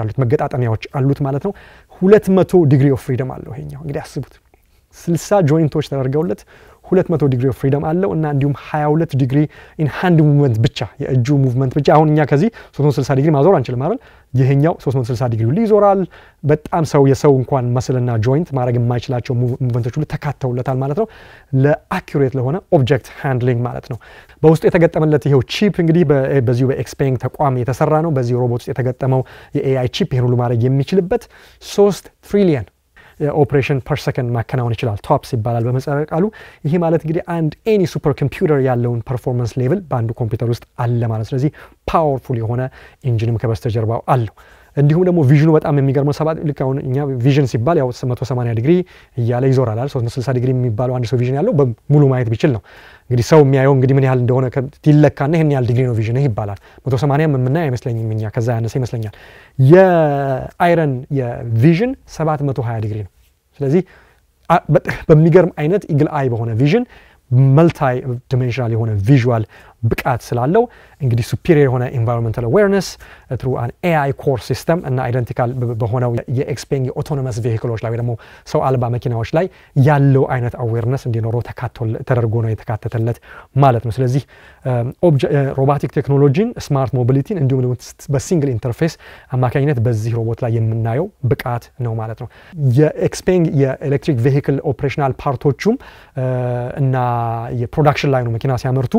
አሉት ማለት ነው። 200 ዲግሪ ኦፍ ፍሪደም አለው ይሄኛው እንግዲህ አስቡት 60 ጆይንቶች ተደርገውለት 200 ዲግሪ ኦፍ ፍሪደም አለው እና እንዲሁም 22 ዲግሪ ኢን ሃንድ ሙቭመንት ብቻ የእጁ ሙቭመንት ብቻ። አሁን እኛ ከዚህ 360 ዲግሪ ማዞር አንችልም አይደል? ይሄኛው 360 ዲግሪ ይዞራል። በጣም የሰው እንኳን መስልና ጆይንት ማድረግ የማይችላቸው ሙቭመንቶች ሁሉ ተካተውለታል ማለት ነው። ለአኩሬት ለሆነ ኦብጀክት ሃንድሊንግ ማለት ነው። በውስጡ የተገጠመለት ይሄው ቺፕ እንግዲህ በዚሁ በኤክስፔንግ ተቋም የተሰራ ነው። በዚህ ሮቦት ውስጥ የተገጠመው የኤአይ ቺፕ ይሄን ሁሉ ማድረግ የሚችልበት 3 ትሪሊየን ኦፕሬሽን ፐር ሰከንድ ማከናወን ይችላል። ቶፕስ ይባላል በመጻፍ ቃሉ። ይሄ ማለት እንግዲህ አንድ ኤኒ ሱፐር ኮምፒውተር ያለውን ፐርፎርማንስ ሌቭል በአንዱ ኮምፒውተር ውስጥ አለ ማለት። ስለዚህ ፓወርፉል የሆነ ኢንጂንም ከበስተጀርባው አለው። እንዲሁም ደግሞ ቪዥኑ በጣም የሚገርመው ልክ አሁን እኛ ቪዥን ሲባል ያው 180 ዲግሪ እያለ ይዞራል። 360 ዲግሪ የሚባለው አንድ ሰው ቪዥን ያለው በሙሉ ማየት ቢችል ነው። እንግዲህ ሰው የሚያየው እንግዲህ ምን ያህል እንደሆነ ይለካና ይሄን ያህል ዲግሪ ነው ቪዥን ይባላል። 180 የምናይ አይመስለኝም እኛ ከዛ ያነሰ ይመስለኛል። የአይረን የቪዥን 720 ዲግሪ ነው። ስለዚህ በሚገርም አይነት ኢግል አይ በሆነ ቪዥን መልታይ ዲሜንሽናል የሆነ ቪዥዋል ብቃት ስላለው እንግዲህ superior የሆነ environmental awareness through an AI core system እና identical በሆነው የኤክስፔንግ የአውቶኖመስ ቬሂክሎች ላይ ደግሞ ሰው አልባ መኪናዎች ላይ ያለው አይነት awareness እንዲኖረው ተደርጎ ነው የተካተተለት ማለት ነው። ስለዚህ ሮቦቲክ ቴክኖሎጂን ስማርት ሞቢሊቲን እንዲሁም ደግሞ በሲንግል ኢንተርፌስ አማካኝነት በዚህ ሮቦት ላይ የምናየው ብቃት ነው ማለት ነው። የኤክስፔንግ የኤሌክትሪክ ቬሂክል ኦፕሬሽናል ፓርቶቹም እና የፕሮዳክሽን ላይ ነው መኪና ሲያመርቱ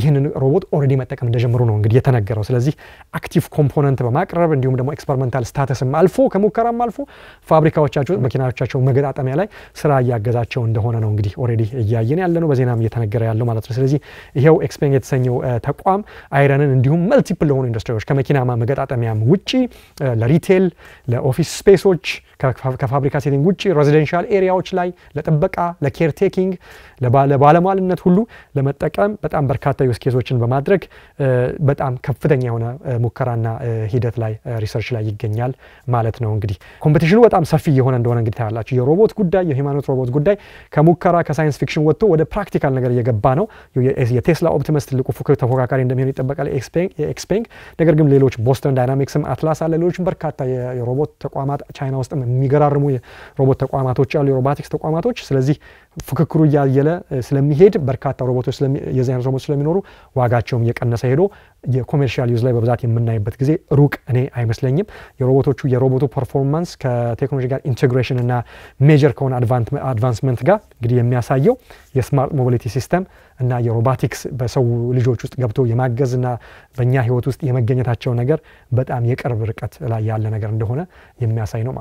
ይህንን ሮቦት ኦልሬዲ መጠቀም እንደጀመሩ ነው እንግዲህ የተነገረው። ስለዚህ አክቲቭ ኮምፖነንት በማቅረብ እንዲሁም ደግሞ ኤክስፐሪመንታል ስታተስም አልፎ ከሙከራም አልፎ ፋብሪካዎቻቸው መኪናዎቻቸው መገጣጠሚያ ላይ ስራ እያገዛቸው እንደሆነ ነው እንግዲህ ኦልሬዲ እያየን ያለ ነው፣ በዜናም እየተነገረ ያለው ማለት ነው። ስለዚህ ይሄው ኤክስፔንግ የተሰኘው ተቋም አይረንን እንዲሁም መልቲፕል ለሆኑ ኢንዱስትሪዎች ከመኪና መገጣጠሚያም ውጪ ለሪቴል፣ ለኦፊስ ስፔሶች ከፋብሪካ ሴቲንግ ውጪ ሬዚደንሻል ኤሪያዎች ላይ ለጥበቃ፣ ለኬር ቴኪንግ፣ ለባለሟልነት ሁሉ ለመጠቀም በጣም በርካታ ዩዝ ኬሶችን በማድረግ በጣም ከፍተኛ የሆነ ሙከራና ሂደት ላይ ሪሰርች ላይ ይገኛል ማለት ነው። እንግዲህ ኮምፒቲሽኑ በጣም ሰፊ የሆነ እንደሆነ እንግዲህ ታያላችሁ። የሮቦት ጉዳይ የሂውማኖይድ ሮቦት ጉዳይ ከሙከራ ከሳይንስ ፊክሽን ወጥቶ ወደ ፕራክቲካል ነገር እየገባ ነው። የቴስላ ኦፕቲመስ ትልቁ ተፎካካሪ እንደሚሆን ይጠበቃል ኤክስፔንግ። ነገር ግን ሌሎች ቦስተን ዳይናሚክስም አትላስ አለ፣ ሌሎችም በርካታ የሮቦት ተቋማት ቻይና ውስጥም የሚገራርሙ የሮቦት ተቋማቶች አሉ፣ የሮቦቲክስ ተቋማቶች። ስለዚህ ፍክክሩ እያየለ ስለሚሄድ በርካታ ሮቦቶች የዚህ አይነት ሮቦቶች ስለሚኖሩ ዋጋቸውም እየቀነሰ ሄዶ የኮሜርሻል ዩዝ ላይ በብዛት የምናይበት ጊዜ ሩቅ እኔ አይመስለኝም። የሮቦቱ ፐርፎርማንስ ከቴክኖሎጂ ጋር ኢንቴግሬሽን እና ሜጀር ከሆነ አድቫንስመንት ጋር እንግዲህ የሚያሳየው የስማርት ሞቢሊቲ ሲስተም እና የሮቦቲክስ በሰው ልጆች ውስጥ ገብቶ የማገዝ እና በእኛ ህይወት ውስጥ የመገኘታቸው ነገር በጣም የቅርብ ርቀት ላይ ያለ ነገር እንደሆነ የሚያሳይ ነው።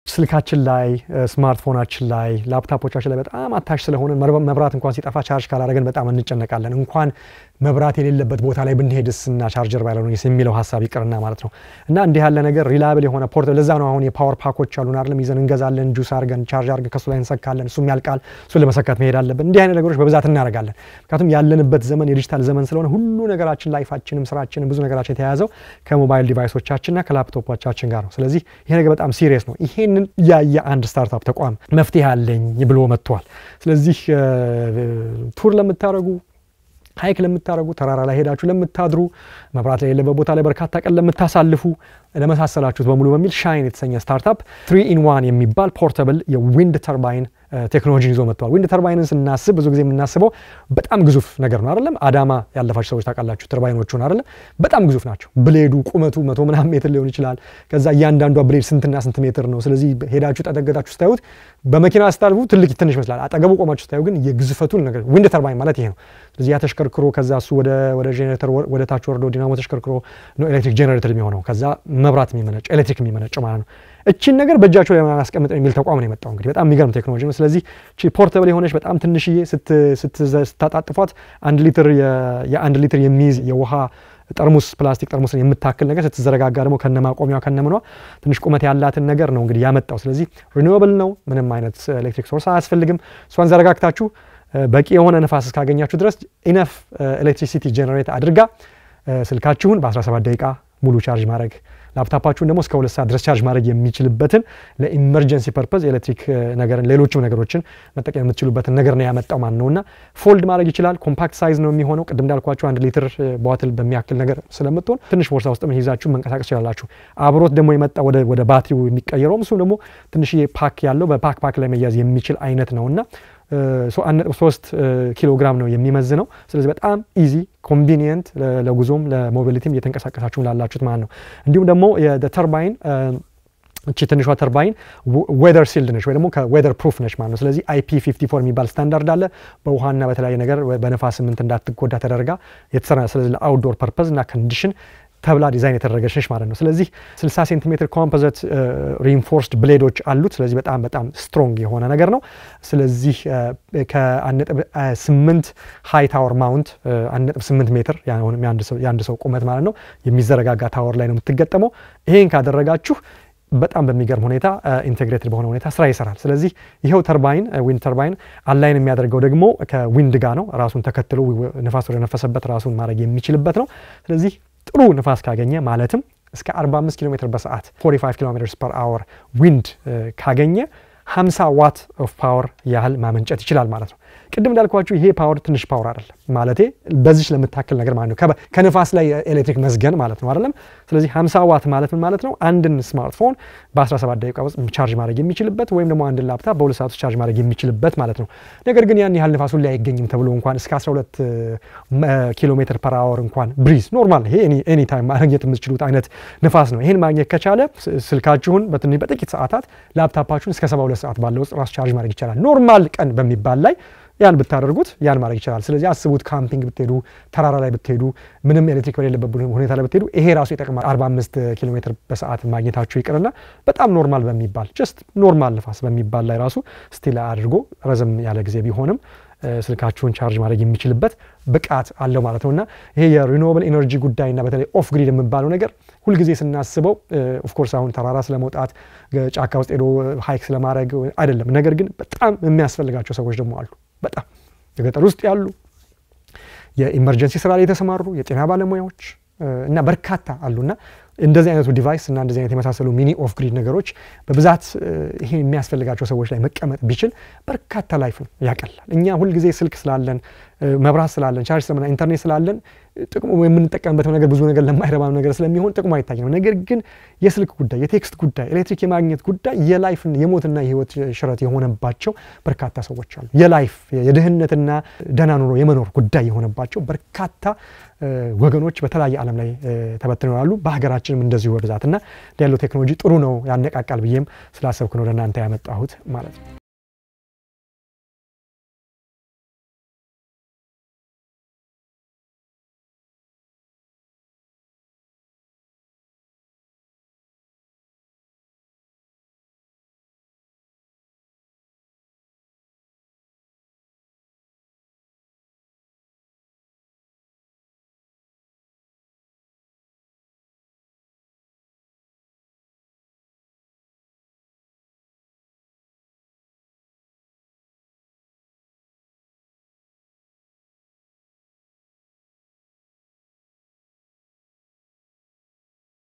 ስልካችን ላይ ስማርትፎናችን ላይ ላፕቶፖቻችን ላይ በጣም አታች ስለሆነ መብራት እንኳን ሲጠፋ ቻርጅ ካላደረገን በጣም እንጨነቃለን። እንኳን መብራት የሌለበት ቦታ ላይ ብንሄድስና ቻርጀር ባይኖርስ የሚለው ሐሳብ ይቀርና ማለት ነው። እና እንዲህ ያለ ነገር ሪላብል የሆነ ፖርት ለዛ ነው አሁን የፓወር ፓኮች አሉን አይደለም፣ ይዘን እንገዛለን፣ ጁስ አድርገን ቻርጅ አድርገን ከሱ ላይ እንሰካለን፣ እሱም ያልቃል፣ እሱን ለመሰካት መሄድ አለብን። እንዲህ አይነት ነገሮች በብዛት እናደርጋለን። ምክንያቱም ያለንበት ዘመን የዲጂታል ዘመን ስለሆነ ሁሉ ነገራችን ላይፋችንም ስራችንም ብዙ ነገራችን የተያያዘው ከሞባይል ዲቫይሶቻችንና ከላፕቶፖቻችን ጋር ነው። ስለዚህ ይሄ ነገር በጣም ሲሪየስ ነው። ይሄንን ያየ አንድ ስታርታፕ ተቋም መፍትሄ አለኝ ብሎ መጥቷል። ስለዚህ ቱር ለምታረጉ፣ ሃይክ ለምታረጉ፣ ተራራ ላይ ሄዳችሁ ለምታድሩ፣ መብራት ላይ የሌለበት ቦታ ላይ በርካታ ቀን ለምታሳልፉ ለመሳሰላችሁት በሙሉ በሚል ሻይን የተሰኘ ስታርታፕ 3-in-1 የሚባል ፖርታብል የዊንድ ተርባይን ቴክኖሎጂ ይዞ መጥቷል። ዊንድ ተርባይንን ስናስብ ብዙ ጊዜ የምናስበው በጣም ግዙፍ ነገር ነው አይደለም። አዳማ ያለፋችሁ ሰዎች ታውቃላችሁ ተርባይኖቹን አይደለም። በጣም ግዙፍ ናቸው። ብሌዱ ቁመቱ 100 ምናምን ሜትር ሊሆን ይችላል። ከዛ እያንዳንዷ ብሌድ ስንትና ስንት ሜትር ነው። ስለዚህ ሄዳችሁ ተጠገጣችሁ ስታዩት በመኪና ስታልፉ ትንሽ ይመስላል። አጠገቡ ቆማችሁ ስታዩ ግን የግዝፈቱን ነገር ዊንድ ተርባይን ማለት ይሄ ነው። ስለዚህ ያ ተሽከርክሮ ከዛ እሱ ወደ ጄኔሬተር ወደ ታች ወርዶ ዲናሞ ተሽከርክሮ ነው ኤሌክትሪክ ጄኔሬተር የሚሆነው። ከዛ መብራት የሚመነጭ ኤሌክትሪክ የሚመነጭ ማለት ነው። እቺን ነገር በእጃቸው ላይ ማስቀመጥ የሚል ተቋም ነው የመጣው። እንግዲህ በጣም የሚገርም ቴክኖሎጂ ነው። ስለዚህ እቺ ፖርታብል የሆነች በጣም ትንሽዬ ስታጣጥፏት 1 ሊትር የሚይዝ የውሃ ጠርሙስ ፕላስቲክ ጠርሙስን የምታክል ነገር ስትዘረጋጋ ደግሞ ከነማቆሚያው ከነምኗ ትንሽ ቁመት ያላትን ነገር ነው እንግዲህ ያመጣው። ስለዚህ ሪኒዌብል ነው፣ ምንም አይነት ኤሌክትሪክ ሶርስ አያስፈልግም። እሷን ዘረጋግታችሁ በቂ የሆነ ነፋስ እስካገኛችሁ ድረስ ኢነፍ ኤሌክትሪሲቲ ጄነሬት አድርጋ ስልካችሁን በ17 ደቂቃ ሙሉ ቻርጅ ማድረግ፣ ላፕቶፓችሁን ደግሞ እስከ 2 ሰዓት ድረስ ቻርጅ ማድረግ የሚችልበትን ለኢመርጀንሲ ፐርፐዝ ኤሌክትሪክ ነገርን ሌሎችም ነገሮችን መጠቀም የምትችሉበትን ነገር ነው ያመጣው ማለት ነውና ፎልድ ማድረግ ይችላል። ኮምፓክት ሳይዝ ነው የሚሆነው። ቅድም እንዳልኳችሁ 1 ሊትር ቦትል በሚያክል ነገር ስለምትሆን ትንሽ ቦርሳ ውስጥ ይዛችሁ መንቀሳቀስ ይችላላችሁ። አብሮት ደግሞ የመጣ ወደ ባትሪው የሚቀየረው እሱ ደግሞ ትንሽዬ ፓክ ያለው በፓክ ላይ መያዝ የሚችል አይነት ነውና 1.3 ኪሎ ግራም ነው የሚመዝነው። ስለዚህ በጣም ኢዚ ኮንቪኒየንት ለጉዞም ለሞቢሊቲም እየተንቀሳቀሳችሁ ላላችሁት ማለት ነው። እንዲሁም ደግሞ የተርባይን እቺ ትንሿ ተርባይን ዌዘር ሲልድ ነች ወይ ደግሞ ከዌዘር ፕሩፍ ነች ማለት ነው። ስለዚህ IP54 የሚባል ስታንዳርድ አለ። በውሃና በተለያየ ነገር በነፋስ እንዳትጎዳ ተደርጋ የተሰራ። ስለዚህ ለአውትዶር ፐርፐዝ እና ኮንዲሽን ተብላ ዲዛይን የተደረገች ነች ማለት ነው። ስለዚህ 60 ሴንቲሜትር ኮምፖዚት ሪኢንፎርስድ ብሌዶች አሉት። ስለዚህ በጣም ስትሮንግ የሆነ ነገር ነው። ስለዚህ ከ1.8 ሃይ ታወር ማውንት 1.8 ሜትር የአንድ ሰው ቁመት ማለት ነው የሚዘረጋጋ ታወር ላይ ነው የምትገጠመው። ይሄን ካደረጋችሁ በጣም በሚገርም ሁኔታ ኢንቴግሬትድ በሆነ ሁኔታ ስራ ይሰራል። ስለዚህ ይሄው ተርባይን ዊንድ ተርባይን አላይን የሚያደርገው ደግሞ ከዊንድ ጋር ነው። ራሱን ተከትሎ ንፋስ ወደ ነፈሰበት ራሱን ማድረግ የሚችልበት ነው። ስለዚህ ጥሩ ንፋስ ካገኘ ማለትም እስከ 45 ኪሎ ሜትር በሰዓት 45 ኪሎሜትርስ ፐር አወር ዊንድ ካገኘ 50 ዋት ኦፍ ፓወር ያህል ማመንጨት ይችላል ማለት ነው። ቅድም እንዳልኳችሁ ይሄ ፓወር ትንሽ ፓወር አይደለም ማለቴ በዚህ ለምታክል ነገር ማለት ነው ከነፋስ ላይ ኤሌክትሪክ መዝገን ማለት ነው አይደለም። ስለዚህ 50 ዋት ማለት ምን ማለት ነው? አንድን ስማርትፎን በ17 ደቂቃ ውስጥ ቻርጅ ማድረግ የሚችልበት ወይም ደግሞ አንድን ላፕቶፕ በ2 ሰዓት ውስጥ ቻርጅ ማድረግ የሚችልበት ማለት ነው። ነገር ግን ያን ያህል ንፋሱን ላይ አይገኝም ተብሎ እንኳን እስከ 12 ኪሎ ሜትር ፐር አወር እንኳን ብሪዝ ኖርማል ይሄ ኤኒ ታይም ማግኘት የምትችሉት አይነት ንፋስ ነው። ይሄን ማግኘት ከቻለ ስልካችሁን በጥቂት ሰዓታት ላፕቶፓችሁን እስከ 72 ሰዓት ባለው ውስጥ ራሱ ቻርጅ ማድረግ ይችላል። ኖርማል ቀን በሚባል ላይ ያን ብታደርጉት ያን ማድረግ ይችላል። ስለዚህ አስቡት ካምፒንግ ብትሄዱ ተራራ ላይ ብትሄዱ ምንም ኤሌክትሪክ በሌለበት ሁኔታ ላይ ብትሄዱ ይሄ ራሱ ይጠቅማል። 45 ኪሎ ሜትር በሰዓት ማግኘታችሁ ይቅርና በጣም ኖርማል በሚባል ጀስት ኖርማል ንፋስ በሚባል ላይ ራሱ ስቲል አድርጎ ረዘም ያለ ጊዜ ቢሆንም ስልካችሁን ቻርጅ ማድረግ የሚችልበት ብቃት አለው ማለት ነውና ይሄ የሪኒዌብል ኤነርጂ ጉዳይና በተለይ ኦፍ ግሪድ የሚባለው ነገር ሁሉ ጊዜ ስናስበው ኦፍ ኮርስ አሁን ተራራ ስለመውጣት ጫካ ውስጥ ሄዶ ሃይክ ስለማድረግ አይደለም። ነገር ግን በጣም የሚያስፈልጋቸው ሰዎች ደግሞ አሉ። በጣም የገጠር ውስጥ ያሉ የኢመርጀንሲ ስራ ላይ የተሰማሩ የጤና ባለሙያዎች እና በርካታ አሉና እንደዚህ አይነቱ ዲቫይስ እና እንደዚህ አይነት የመሳሰሉ ሚኒ ኦፍ ግሪድ ነገሮች በብዛት ይሄ የሚያስፈልጋቸው ሰዎች ላይ መቀመጥ ቢችል በርካታ ላይፍ ነው ያቀላል። እኛ ሁሉ ጊዜ ስልክ ስላለን መብራት ስላለን ቻርጅ ስለማና ኢንተርኔት ስላለን ጥቅሙ የምንጠቀምበት ነገር ብዙ ነገር ለማይረባ ነገር ስለሚሆን ጥቅሙ አይታየንም። ነገር ግን የስልክ ጉዳይ የቴክስት ጉዳይ ኤሌክትሪክ የማግኘት ጉዳይ የላይፍን የሞትና የህይወት ሽረት የሆነባቸው በርካታ ሰዎች አሉ። የላይፍ የድህነትና ደህና ኑሮ የመኖር ጉዳይ የሆነባቸው በርካታ ወገኖች በተለያየ ዓለም ላይ ተበትነው ያሉ በሀገራችንም እንደዚሁ በብዛትና ያለው ቴክኖሎጂ ጥሩ ነው ያነቃቃል ብዬም ስላሰብኩ ነው ለእናንተ ያመጣሁት ማለት ነው።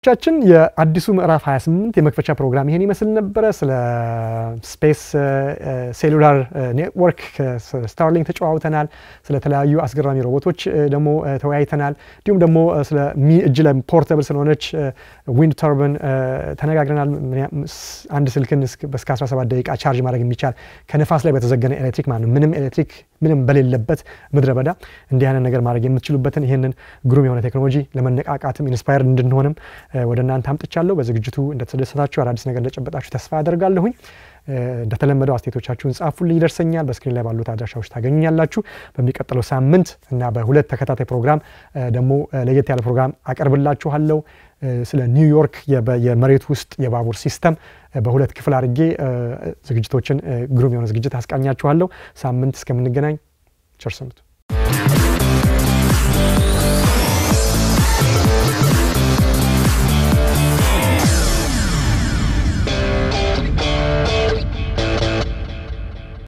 ቻችን የአዲሱ ምዕራፍ 28 የመክፈቻ ፕሮግራም ይሄን ይመስል ነበር። ስለ ስፔስ ሴሉላር ኔትወርክ ስታርሊንክ ተጫዋውተናል። ስለ ተለያዩ አስገራሚ ሮቦቶች ደግሞ ተወያይተናል። እንዲሁም ደግሞ ስለ እጅ ላይ ፖርተብል ስለሆነች ዊንድ ተርባይን ተነጋግረናል። አንድ ስልክን እስከ 17 ደቂቃ ቻርጅ ማድረግ የሚቻል ከነፋስ ላይ በተዘገነ ኤሌክትሪክ ማለት ነው። ምንም ኤሌክትሪክ ምንም በሌለበት ምድረ በዳ እንዲህ አይነት ነገር ማድረግ የምትችሉበትን ይሄንን ግሩም የሆነ ቴክኖሎጂ ለመነቃቃትም ኢንስፓየርድ እንድንሆንም ወደ እናንተ አምጥቻለሁ። በዝግጅቱ እንደተደሰታችሁ አዳዲስ ነገር እንደጨበጣችሁ ተስፋ አደርጋለሁኝ። እንደተለመደው አስተያየቶቻችሁን ጻፉልኝ፣ ይደርሰኛል። በስክሪን ላይ ባሉት አድራሻዎች ታገኙኛላችሁ። በሚቀጥለው ሳምንት እና በሁለት ተከታታይ ፕሮግራም ደግሞ ለየት ያለ ፕሮግራም አቀርብላችኋለሁ። ስለ ኒውዮርክ የመሬት ውስጥ የባቡር ሲስተም በሁለት ክፍል አድርጌ ዝግጅቶችን ግሩም የሆነ ዝግጅት አስቃኛችኋለሁ። ሳምንት እስከምንገናኝ ቸር ሰንብቱ።